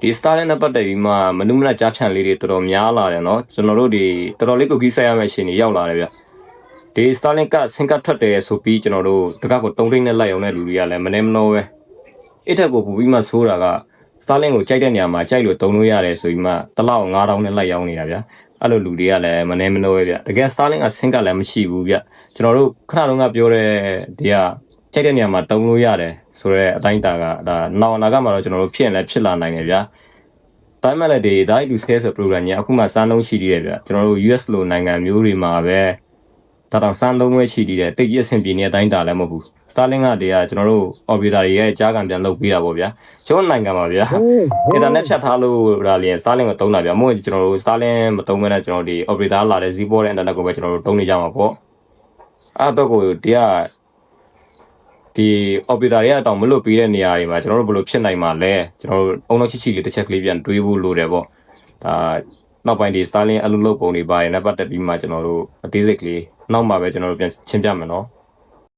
ဒီ Starlink နဲ့ပတ်သက်ပြီးမှမနုမနကြားဖြန့်လေးတွေတော်တော်များလာတယ်နော်ကျွန်တော်တို့ဒီတော်တော်လေးကိုကြီးဆိုင်ရမယ့်ရှင်တွေရောက်လာတယ်ဗျဒီ Starlink ကဆင်ကတ်ထွက်တယ်ဆိုပြီးကျွန်တော်တို့တကကို3သိန်းနဲ့လိုက်အောင်တဲ့လူတွေကလည်းမနေမနှောပဲအဲ့ထက်ကိုပိုပြီးမှဆိုးတာက Starlink ကိုကြိုက်တဲ့နေရာမှာကြိုက်လို့တုံလို့ရတယ်ဆိုပြီးမှတစ်လောက်9000နဲ့လိုက်ရောက်နေတာဗျအဲ့လိုလူတွေကလည်းမနေမနှောပဲဗျတကယ် Starlink ကဆင်ကတ်လည်းမရှိဘူးဗျကျွန်တော်တို့ခဏတုန်းကပြောတဲ့ဒီကကြိုက်တဲ့နေရာမှာတုံလို့ရတယ်ဆိုတော့အတိုင်းတာကဒါနောက်အနာဂတ်မှာတော့ကျွန်တော်တို့ဖြစ်ရင်လည်းဖြစ်လာနိုင်တယ်ဗျာဒါမှလည်းဒီဒါလူစဲဆို program ကြီးအခုမှစမ်းလုံးရှိသေးတယ်ဗျကျွန်တော်တို့ US လိုနိုင်ငံမျိုးတွေမှာပဲဒါတောင်စမ်းလုံးပဲရှိသေးတယ်တိတ်ရအဆင်ပြေနေတဲ့အတိုင်းတာလည်းမဟုတ်ဘူး Starlink ကတည်းကကျွန်တော်တို့ operator တွေရဲ့ကြားခံပြန်လုပ်ပေးတာပေါ့ဗျာကျွန်တော်နိုင်ငံမှာဗျာ internet ဖြတ်ထားလို့ဒါလည်း Starlink ကိုသုံးတာဗျာမို့ကျွန်တော်တို့ Starlink မသုံးဘဲနဲ့ကျွန်တော်ဒီ operator လာတဲ့ Zipo တဲ့ internet ကိုပဲကျွန်တော်တို့သုံးနေကြမှာပေါ့အဲ့တော့ကိုဒီ operator တွေအတောင်မလွတ်ပေးတဲ့နေရာတွေမှာကျွန်တော်တို့ဘယ်လိုဖြစ်နိုင်မှာလဲကျွန်တော်တို့အုံနောက်ချီလေးတစ်ချက်ကလေးပြန်တွေးဖို့လိုတယ်ပေါ့ဒါနောက်ပိုင်းဒီ Starlink အလုပ်လုပ်ပုံတွေပါရင်လည်းပတ်သက်ပြီးမှကျွန်တော်တို့အသေးစိတ်ကလေးနောက်မှပဲကျွန်တော်တို့ပြန်ရှင်းပြမယ်နော်